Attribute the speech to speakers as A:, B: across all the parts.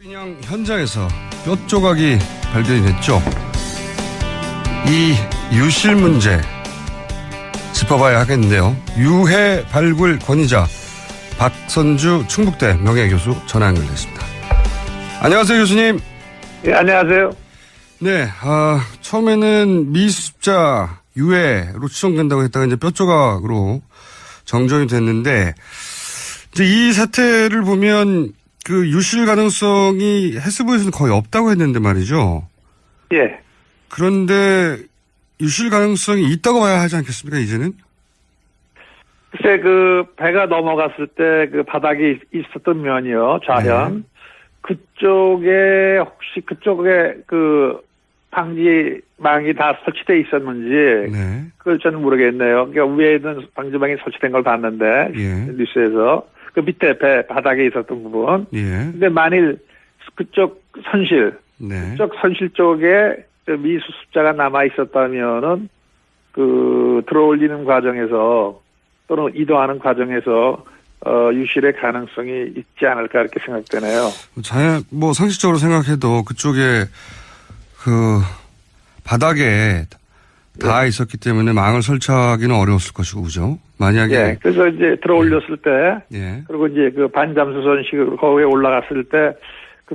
A: 그냥 현장에서 뼈 조각이 발견이 됐죠. 이 유실 문제 짚어봐야 하겠는데요. 유해 발굴 권위자 박선주 충북대 명예교수 전화 연결됐습니다. 안녕하세요, 교수님.
B: 네, 안녕하세요.
A: 네, 처음에는 미수습자 유해로 추정된다고 했다가 이제 뼈 조각으로 정정이 됐는데, 이제 이 사태를 보면 그 유실 가능성이 해수부에서는 거의 없다고 했는데 말이죠.
B: 예.
A: 그런데 유실 가능성이 있다고 봐야 하지 않겠습니까, 이제는?
B: 글쎄, 배가 넘어갔을 때 바닥에 있었던 면이요, 좌현. 네. 그쪽에 방지망이 다 설치되어 있었는지, 네. 그걸 저는 모르겠네요. 그러니까 위에는 방지망이 설치된 걸 봤는데, 예. 뉴스에서. 그 밑에 바닥에 있었던 부분. 예. 근데 만일 그쪽 선실, 네. 그쪽 선실 쪽에 미수습자가 남아 있었다면은 들어올리는 과정에서 또는 이동하는 과정에서 유실의 가능성이 있지 않을까 이렇게 생각되네요.
A: 상식적으로 생각해도 그쪽에 바닥에 다 있었기 때문에 망을 설치하기는 어려웠을 것이고, 그죠? 만약에.
B: 예. 그래서 이제 들어올렸을 때, 예. 그리고 이제 반잠수선식으로 거기에 올라갔을 때,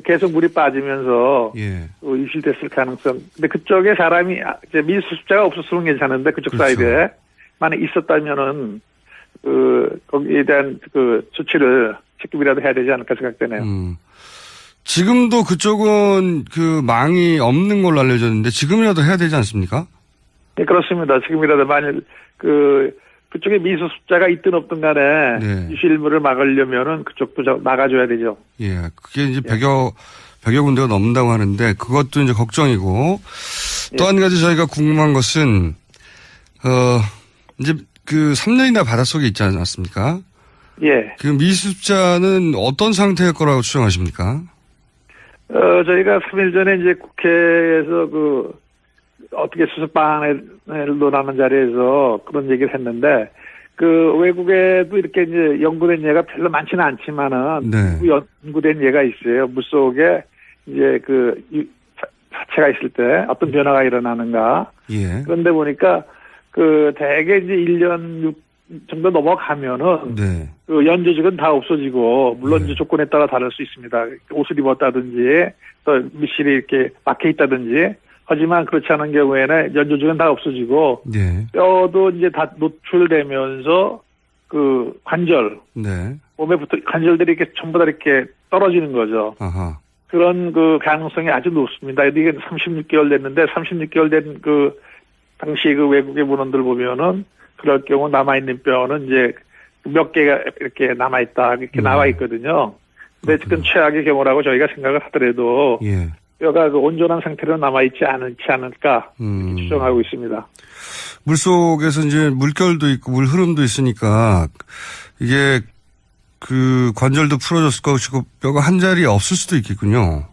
B: 계속 물이 빠지면서, 예. 유실됐을 가능성. 근데 그쪽에 사람이, 이제 미수습자가 없었으면 괜찮은데, 그쪽 그렇죠. 사이드에. 만약 있었다면은, 거기에 대한 조치를 책임이라도 해야 되지 않을까 생각되네요.
A: 지금도 그쪽은 망이 없는 걸로 알려졌는데, 지금이라도 해야 되지 않습니까?
B: 네, 그렇습니다. 지금이라도 만일 그쪽에 미수습자가 있든 없든 간에 네. 유실물을 막으려면은 그쪽도 막아줘야 되죠.
A: 예, 그게 이제 100여 군데가 넘는다고 하는데 그것도 이제 걱정이고 또 한 가지 저희가 궁금한 것은 이제 3년이나 바닷속에 있지 않았습니까? 예. 그 미수습자는 어떤 상태일 거라고 추정하십니까?
B: 저희가 3일 전에 이제 국회에서 어떻게 수습 방안을 논하는 자리에서 그런 얘기를 했는데, 외국에도 이렇게 이제 연구된 예가 별로 많지는 않지만은, 네. 연구된 예가 있어요. 물속에 이제 사체가 있을 때 어떤 변화가 일어나는가. 예. 그런데 보니까 대개 이제 1년 6 정도 넘어가면은, 네. 연조직은 다 없어지고, 물론 이제 조건에 따라 다를 수 있습니다. 옷을 입었다든지, 또 미실이 이렇게 막혀 있다든지, 하지만 그렇지 않은 경우에는 연조직은 다 없어지고 네. 뼈도 이제 다 노출되면서 관절, 네. 몸에 관절들이 이렇게 전부 다 이렇게 떨어지는 거죠. 아하. 그런 가능성이 아주 높습니다. 이게 36개월 됐는데 36개월 된 당시 외국의 문헌들 보면은 그럴 경우 남아있는 뼈는 이제 몇 개가 이렇게 남아있다 이렇게 나와 있거든요. 근데 지금 최악의 경우라고 저희가 생각을 하더라도 예. 뼈가 온전한 상태로 남아있지 않을까 이렇게 추정하고 있습니다.
A: 물속에서 이제 물결도 있고 물 흐름도 있으니까 이게 관절도 풀어졌을 것이고 뼈가 한 자리에 없을 수도 있겠군요.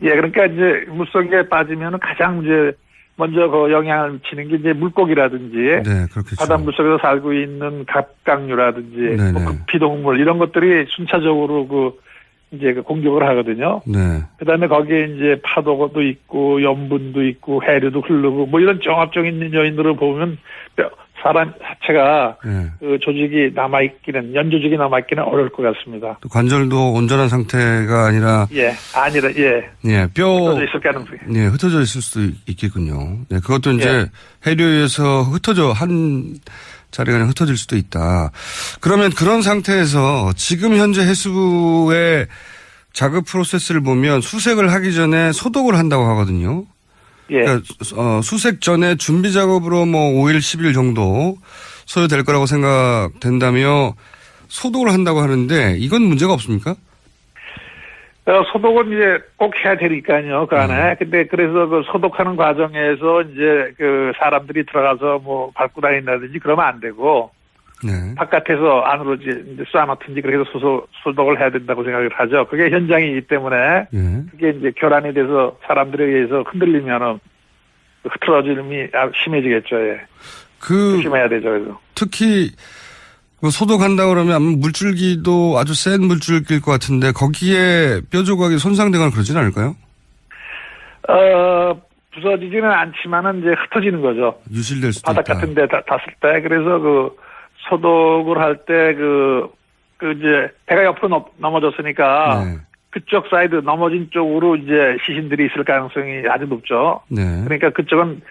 B: 예, 그러니까 이제 물속에 빠지면은 가장 이제 먼저 영향을 미치는 게 이제 물고기라든지 네, 그렇겠죠. 바닷물 속에서 살고 있는 갑각류라든지 비동물 이런 것들이 순차적으로 이제 공격을 하거든요. 네. 그 다음에 거기에 이제 파도도 있고, 염분도 있고, 해류도 흐르고, 이런 종합적인 요인으로 보면, 사람 자체가, 네. 조직이 연조직이 남아있기는 어려울 것 같습니다.
A: 또 관절도 온전한 상태가 아니라.
B: 예,
A: 예,
B: 흩어져 있을 가능성이.
A: 예, 흩어져 있을 수도 있겠군요. 네, 그것도 이제 해류에서 한 자리가 그냥 흩어질 수도 있다. 그러면 그런 상태에서 지금 현재 해수부의 작업 프로세스를 보면 수색을 하기 전에 소독을 한다고 하거든요. 예. 그러니까 수색 전에 준비 작업으로 5일, 10일 정도 소요될 거라고 생각된다며 소독을 한다고 하는데 이건 문제가 없습니까?
B: 소독은 이제 꼭 해야 되니까요, 그 안에. 근데 그래서 소독하는 과정에서 이제 사람들이 들어가서 밟고 다닌다든지 그러면 안 되고, 네. 바깥에서 안으로 이제 쏴놓든지 그렇게 해서 소독을 해야 된다고 생각을 하죠. 그게 현장이기 때문에, 네. 그게 이제 교란이 돼서 사람들에 의해서 흔들리면은 흐트러짐이 심해지겠죠, 예. 조심해야 되죠, 그래서.
A: 특히 소독한다 그러면 아마 물줄기도 아주 센 물줄기일 것 같은데 거기에 뼈 조각이 손상되거나 그러진 않을까요?
B: 부서지지는 않지만은 이제 흩어지는 거죠.
A: 유실될 수도
B: 바닥
A: 있다.
B: 같은 데 닿았을 때. 그래서 소독을 할 때 이제 배가 옆으로 넘어졌으니까
A: 네.
B: 그쪽 사이드 넘어진 쪽으로 이제 시신들이 있을 가능성이 아주 높죠.
A: 네.
B: 그러니까 그쪽은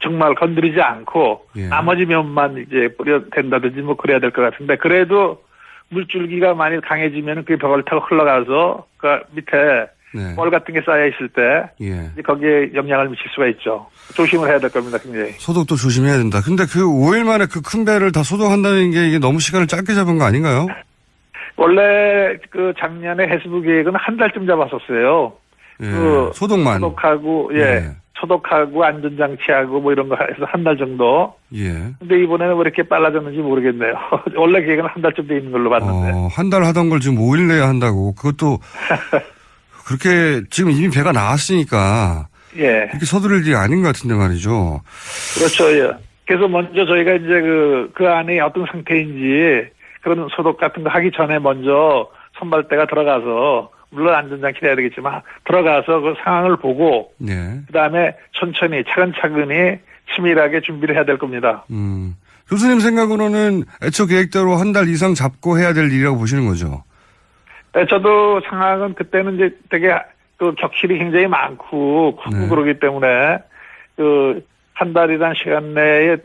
B: 정말 건드리지 않고
A: 예.
B: 나머지 면만 이제 뿌려 된다든지 뭐 그래야 될 것 같은데 그래도 물줄기가 많이 강해지면 그게 벽을 타고 흘러가서 그 밑에
A: 네.
B: 뻘 같은 게 쌓여 있을 때
A: 예.
B: 이제 거기에 영향을 미칠 수가 있죠. 조심을 해야 될 겁니다, 굉장히.
A: 소독도 조심해야 된다. 근데 그 5일 만에 그 큰 배를 다 소독한다는 게 이게 너무 시간을 짧게 잡은 거 아닌가요?
B: 원래 작년에 해수부 계획은 한 달쯤 잡았었어요.
A: 예. 소독만.
B: 소독하고
A: 예.
B: 소독하고 안전장치하고 뭐 이런 거 해서 한 달 정도.
A: 예.
B: 근데 이번에는 왜 이렇게 빨라졌는지 모르겠네요. 원래 계획은 한 달쯤 돼 있는 걸로 봤는데.
A: 한 달 하던 걸 지금 5일 내야 한다고. 그것도 그렇게 지금 이미 배가 나왔으니까.
B: 예.
A: 이렇게 서두를 일이 아닌 것 같은데 말이죠.
B: 그렇죠. 예. 그래서 먼저 저희가 이제 그 안에 어떤 상태인지 그런 소독 같은 거 하기 전에 먼저 선발대가 들어가서 물론 안전장치를 해야 되겠지만 들어가서 그 상황을 보고
A: 네.
B: 그다음에 천천히 차근차근히 치밀하게 준비를 해야 될 겁니다.
A: 교수님 생각으로는 애초 계획대로 한 달 이상 잡고 해야 될 일이라고 보시는 거죠?
B: 네, 저도 상황은 그때는 이제 되게 격실이 굉장히 많고 크고
A: 네.
B: 그러기 때문에 한 달이란 시간 내에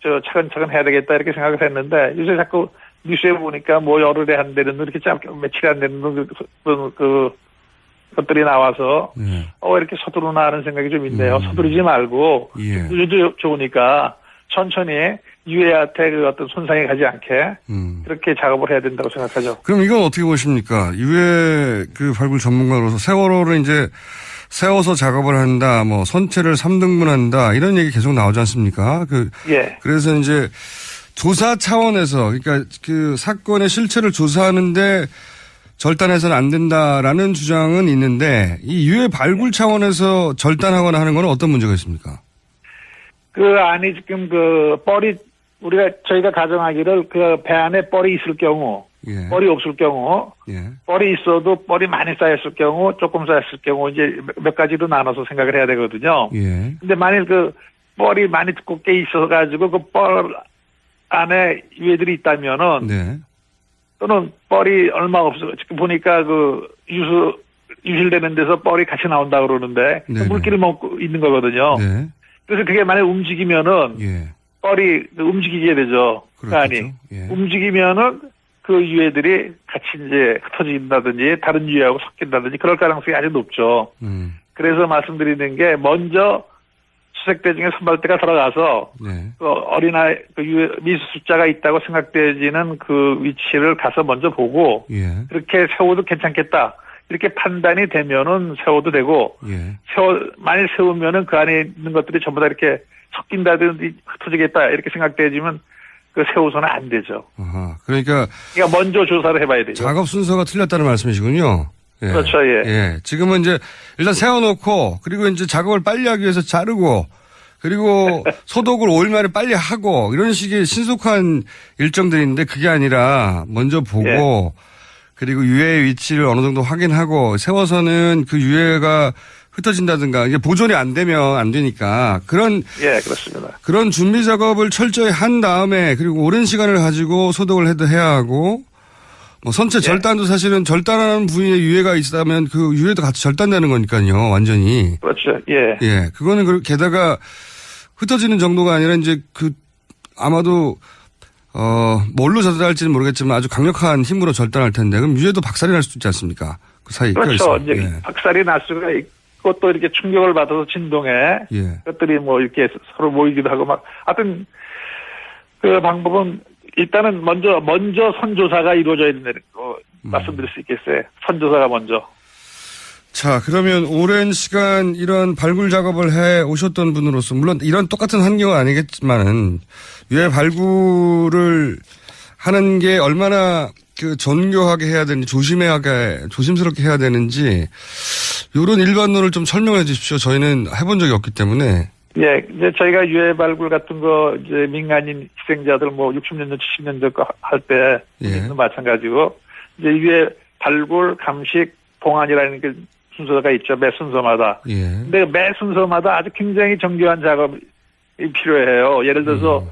B: 차근차근 해야 되겠다 이렇게 생각을 했는데 요새 자꾸 뉴스에 보니까 뭐 열흘에 한다는 이렇게 짧게 며칠에 한다는 것들이 나와서
A: 네.
B: 이렇게 서두르나 하는 생각이 좀 있네요. 서두르지 말고
A: 예.
B: 유도 좋으니까 천천히 유해한테 어떤 손상이 가지 않게 그렇게 작업을 해야 된다고 생각하죠.
A: 그럼 이건 어떻게 보십니까? 유해 발굴 전문가로서 세월호를 이제 세워서 작업을 한다, 뭐 선체를 3등분한다 이런 얘기 계속 나오지 않습니까?
B: 예.
A: 그래서 이제 조사 차원에서 그러니까 그 사건의 실체를 조사하는데 절단해서는 안 된다라는 주장은 있는데 이 유해 발굴 차원에서 절단하거나 하는 건 어떤 문제가 있습니까?
B: 안에 지금 뻘이 저희가 가정하기를 배 안에 뻘이 있을 경우,
A: 예.
B: 뻘이 없을 경우,
A: 예.
B: 뻘이 있어도 뻘이 많이 쌓였을 경우, 조금 쌓였을 경우 이제 몇 가지로 나눠서 생각을 해야 되거든요.
A: 예.
B: 근데 만일 뻘이 많이 두껍게 있어가지고 뻘 안에 유해들이 있다면은
A: 네.
B: 또는 뻘이 얼마 없어 지금 보니까 유실되는 데서 뻘이 같이 나온다 그러는데
A: 네네.
B: 물기를 먹고 있는 거거든요.
A: 네.
B: 그래서 그게 만약 움직이면은
A: 예.
B: 뻘이 움직이게 되죠. 그 안이
A: 예.
B: 움직이면은 그 유해들이 같이 이제 흩어진다든지 다른 유해하고 섞인다든지 그럴 가능성이 아주 높죠. 그래서 말씀드리는 게 먼저 수색대 중에 선발대가 들어가서
A: 네.
B: 어린아이 미수 숫자가 있다고 생각되지는 그 위치를 가서 먼저 보고
A: 예.
B: 그렇게 세워도 괜찮겠다 이렇게 판단이 되면은 세워도 되고
A: 예.
B: 만일 세우면은 그 안에 있는 것들이 전부 다 이렇게 섞인다든지 흩어지겠다 이렇게 생각되지만 세워서는 안 되죠.
A: 아하. 그러니까
B: 먼저 조사를 해봐야 되죠.
A: 작업 순서가 틀렸다는 말씀이시군요. 예.
B: 그렇죠, 예.
A: 예. 지금은 이제 일단 세워놓고 그리고 이제 작업을 빨리 하기 위해서 자르고 그리고 소독을 5일 만에 빨리 하고 이런 식의 신속한 일정들인데 그게 아니라 먼저 보고
B: 예.
A: 그리고 유해의 위치를 어느 정도 확인하고 세워서는 그 유해가 흩어진다든가 이게 보존이 안 되면 안 되니까
B: 예, 그렇습니다.
A: 그런 준비 작업을 철저히 한 다음에 그리고 오랜 시간을 가지고 소독을 해야 하고 뭐 선체 절단도 사실은 절단하는 부위에 유해가 있다면 그 유해도 같이 절단되는 거니까요, 완전히.
B: 그렇죠. 예.
A: 예. 그거는 게다가 흩어지는 정도가 아니라 이제 아마도 뭘로 절단할지는 모르겠지만 아주 강력한 힘으로 절단할 텐데 그럼 유해도 박살이 날 수도 있지 않습니까? 그 사이에
B: 그렇죠. 이제
A: 예.
B: 박살이 날 수가 있고 또 이렇게 충격을 받아서 진동에
A: 예.
B: 것들이 뭐 이렇게 서로 모이기도 하고 하여튼 그 방법은 일단은 먼저 선조사가 이루어져야 된다는 거 말씀드릴 수 있겠어요. 선조사가 먼저.
A: 자, 그러면 오랜 시간 이런 발굴 작업을 해 오셨던 분으로서 물론 이런 똑같은 환경은 아니겠지만은 유해 발굴을 하는 게 얼마나 정교하게 해야 되는지 조심스럽게 해야 되는지 이런 일반론을 좀 설명해 주십시오. 저희는 해본 적이 없기 때문에.
B: 예, 이제 저희가 유해 발굴 같은 거 이제 민간인 희생자들 뭐 60년대, 70년대 거 할 때
A: 예.
B: 마찬가지고 이제 유해 발굴, 감식, 봉안이라는 게 순서가 있죠. 매 순서마다.
A: 예.
B: 근데 매 순서마다 아주 굉장히 정교한 작업이 필요해요. 예를 들어서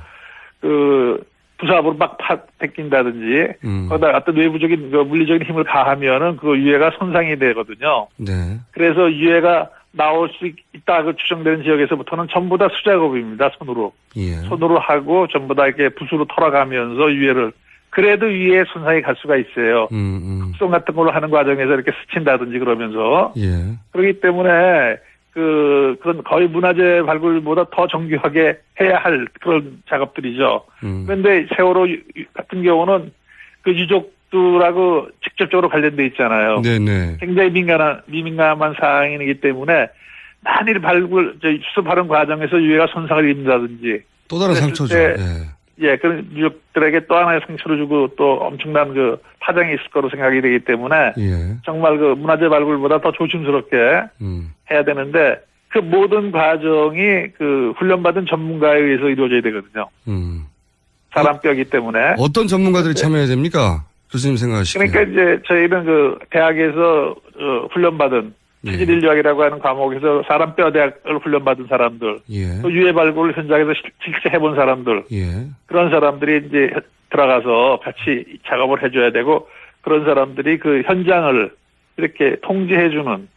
B: 그 부사부로 막 베낀다든지 거기다 어떤 외부적인 물리적인 힘을 가하면은 그 유해가 손상이 되거든요.
A: 네.
B: 그래서 유해가 나올 수 있다고 추정되는 지역에서부터는 전부 다 수작업입니다. 손으로.
A: 예.
B: 손으로 하고 전부 다 이렇게 붓으로 털어가면서 유해를 그래도 유해 손상이 갈 수가 있어요. 흑송 같은 걸로 하는 과정에서 이렇게 스친다든지 그러면서.
A: 예.
B: 그렇기 때문에 그런 거의 문화재 발굴보다 더 정교하게 해야 할 그런 작업들이죠. 그런데 세월호 같은 경우는 그 유족들하고 직접적으로 관련돼 있잖아요.
A: 네네.
B: 굉장히 민감한 사항이기 때문에 만일 수습하는 과정에서 유해가 손상을 입는다든지.
A: 또 다른 상처죠.
B: 예, 그런 유족들에게 또 하나의 상처를 주고 또 엄청난 그 파장이 있을 거로 생각이 되기 때문에
A: 예.
B: 정말 그 문화재 발굴보다 더 조심스럽게 해야 되는데 그 모든 과정이 그 훈련받은 전문가에 의해서 이루어져야 되거든요. 사람 뼈이기 때문에.
A: 어떤 전문가들이 참여해야 됩니까? 교수님 생각하시기에.
B: 그러니까 이제 저희는 그 대학에서 훈련받은 체질인류학이라고 하는 과목에서 사람 뼈 대학을 훈련받은 사람들,
A: 예.
B: 또 유해 발굴 현장에서 실제 해본 사람들,
A: 예.
B: 그런 사람들이 이제 들어가서 같이 작업을 해줘야 되고 그런 사람들이 그 현장을 이렇게 통제해주는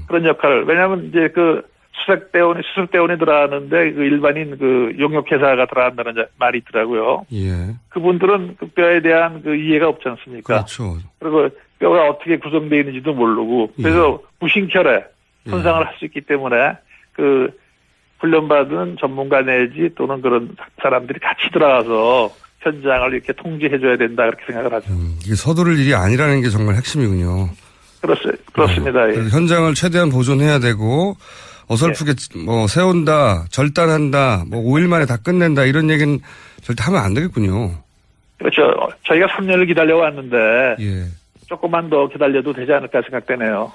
B: 그런 역할을. 왜냐하면 이제 그 수색대원이 들어가는데 그 일반인 그 용역회사가 들어간다는 말이 있더라고요.
A: 예.
B: 그분들은 그 뼈에 대한 그 이해가 없지 않습니까?
A: 그렇죠.
B: 그리고 뼈가 어떻게 구성되어 있는지도 모르고 그래서 무심결에 손상을 할 수 있기 때문에 그 훈련받은 전문가 내지 또는 그런 사람들이 같이 들어가서 현장을 이렇게 통제해줘야 된다 그렇게 생각을 하죠.
A: 이게 서두를 일이 아니라는 게 정말 핵심이군요.
B: 그렇습니다. 예.
A: 현장을 최대한 보존해야 되고 어설프게 뭐 세운다, 절단한다, 뭐 5일 만에 다 끝낸다 이런 얘기는 절대 하면 안 되겠군요.
B: 그렇죠. 저희가 3년을 기다려왔는데
A: 예.
B: 조금만 더 기다려도 되지 않을까 생각되네요.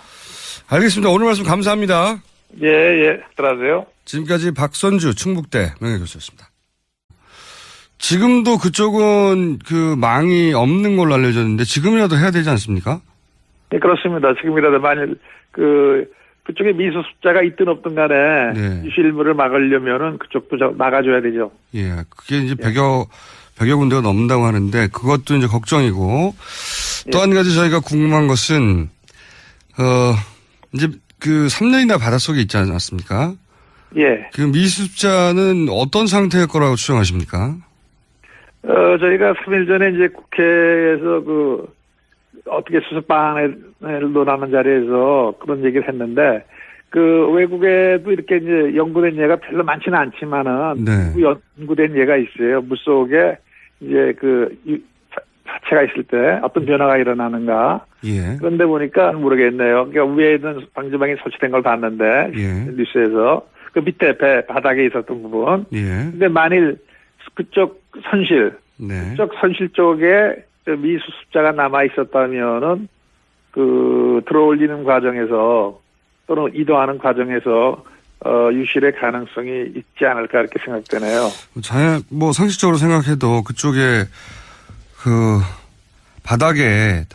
A: 알겠습니다. 오늘 말씀 감사합니다.
B: 예. 들어가세요.
A: 지금까지 박선주 충북대 명예교수였습니다. 지금도 그쪽은 그 망이 없는 걸로 알려졌는데 지금이라도 해야 되지 않습니까?
B: 네, 그렇습니다. 지금이라도 만일 그쪽에 미수 숫자가 있든 없든 간에
A: 네.
B: 유실물을 막으려면은 그쪽도 막아줘야 되죠.
A: 예. 그게 이제 100여 군데가 넘는다고 하는데 그것도 이제 걱정이고 또 한 가지 저희가 궁금한 것은 이제 그 3년이나 바닷속에 있지 않았습니까?
B: 예.
A: 그 미수습자는 어떤 상태일 거라고 추정하십니까?
B: 저희가 3일 전에 이제 국회에서 어떻게 수습 방안을 논하는 자리에서 그런 얘기를 했는데, 외국에도 이렇게 이제 연구된 예가 별로 많지는 않지만은,
A: 네.
B: 연구된 예가 있어요. 물속에 이제 사체가 있을 때 어떤 변화가 일어나는가.
A: 예.
B: 그런데 보니까 모르겠네요. 그러니까 위에 있는 방지망이 설치된 걸 봤는데,
A: 예.
B: 뉴스에서. 그 밑에 바닥에 있었던 부분.
A: 예.
B: 근데 만일 그쪽 선실,
A: 네.
B: 그쪽 선실 쪽에 미수습자가 남아 있었다면은 들어올리는 과정에서 또는 이동하는 과정에서 유실의 가능성이 있지 않을까 이렇게 생각되네요.
A: 뭐 상식적으로 생각해도 그쪽에 바닥에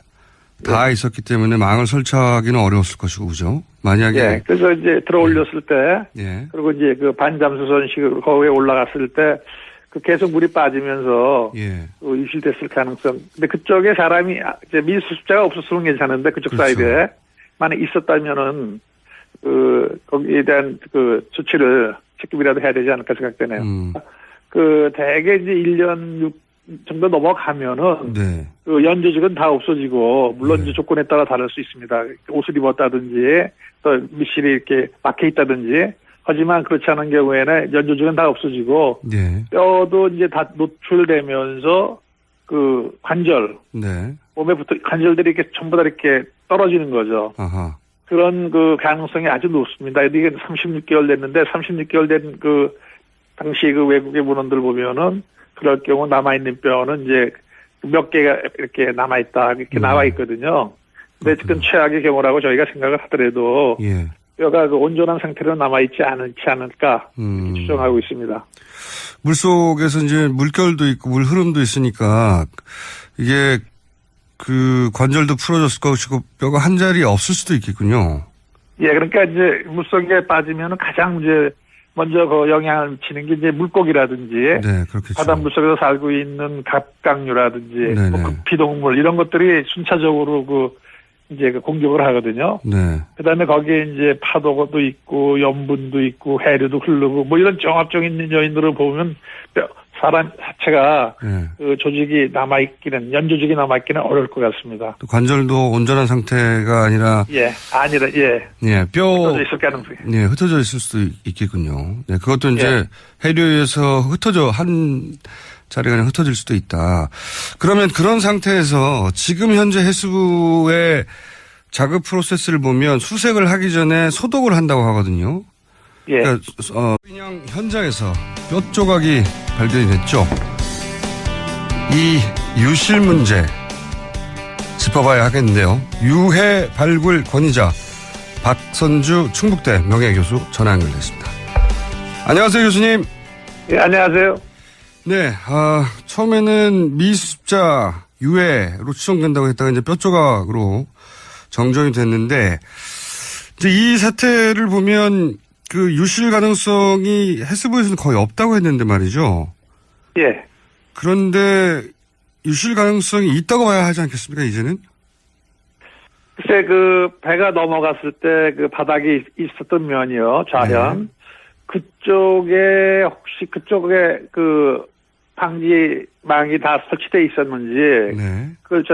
A: 다 있었기 때문에 망을 설치하기는 어려웠을 것이고, 그죠? 만약에.
B: 예. 그래서 이제 들어올렸을 때,
A: 예.
B: 그리고 이제 반잠수선식으로 거기에 올라갔을 때, 계속 물이 빠지면서,
A: 예.
B: 유실됐을 가능성. 근데 그쪽에 사람이, 이제 미수습자가 없었으면 괜찮은데, 그쪽
A: 그렇죠.
B: 사이드에. 만약 있었다면은, 거기에 대한 조치를 책임이라도 해야 되지 않을까 생각되네요. 대개 이제 1년 6 정도 넘어가면은,
A: 네.
B: 연조직은 다 없어지고, 물론 이제 조건에 따라 다를 수 있습니다. 옷을 입었다든지, 또 밑실이 이렇게 막혀 있다든지, 하지만 그렇지 않은 경우에는 연조직은 다 없어지고,
A: 네.
B: 뼈도 이제 다 노출되면서, 관절,
A: 네.
B: 몸에 관절들이 이렇게 전부 다 이렇게 떨어지는 거죠.
A: 아하.
B: 그런 가능성이 아주 높습니다. 이게 36개월 됐는데, 36개월 된 당시 외국의 문헌들 보면은, 그럴 경우 남아있는 뼈는 이제 몇 개가 이렇게 남아있다, 이렇게 나와 있거든요. 근데 지금 최악의 경우라고 저희가 생각을 하더라도,
A: 예.
B: 뼈가 그 온전한 상태로 남아있지 않을까 이렇게 추정하고 있습니다.
A: 물속에서 이제 물결도 있고 물 흐름도 있으니까 이게 그 관절도 풀어졌을 것이고 뼈가 한 자리에 없을 수도 있겠군요.
B: 예, 그러니까 이제 물속에 빠지면 가장 이제 먼저 그 영향을 미치는 게 이제 물고기라든지
A: 네, 그렇겠죠.
B: 바닷물 속에서 살고 있는 갑각류라든지 뭐 급피동물 이런 것들이 순차적으로 이제 공격을 하거든요.
A: 네.
B: 그다음에 거기에 이제 파도도 있고 염분도 있고 해류도 흐르고 뭐 이런 종합적인 요인들을 보면 사람 자체가
A: 네.
B: 그 조직이 남아있기는 연조직이 남아있기는 어려울 것 같습니다.
A: 또 관절도 온전한 상태가 아니라
B: 예,
A: 뼈
B: 흩어져 있을 가능성이.
A: 네, 흩어져 있을 수도 있겠군요. 네, 그것도 이제
B: 예.
A: 해류에서 한 자리가 그냥 흩어질 수도 있다. 그러면 그런 상태에서 지금 현재 해수부의 작업 프로세스를 보면 수색을 하기 전에 소독을 한다고 하거든요.
B: 예.
A: 그러니까 그냥 현장에서 뼈 조각이 발견이 됐죠. 이 유실 문제 짚어봐야 하겠는데요. 유해 발굴 권위자 박선주 충북대 명예교수 전화 연결됐습니다. 안녕하세요, 교수님.
B: 예, 안녕하세요.
A: 네, 처음에는 미수습자 유해로 추정된다고 했다가 이제 뼈 조각으로 정정이 됐는데, 이제 이 사태를 보면 그 유실 가능성이 해수부에서는 거의 없다고 했는데 말이죠.
B: 예.
A: 그런데 유실 가능성이 있다고 봐야 하지 않겠습니까, 이제는?
B: 글쎄, 그 배가 넘어갔을 때 그 바닥에 있었던 면이요, 좌현.
A: 네.
B: 그쪽에 그 방지망이 다 설치돼 있었는지,
A: 네.
B: 그걸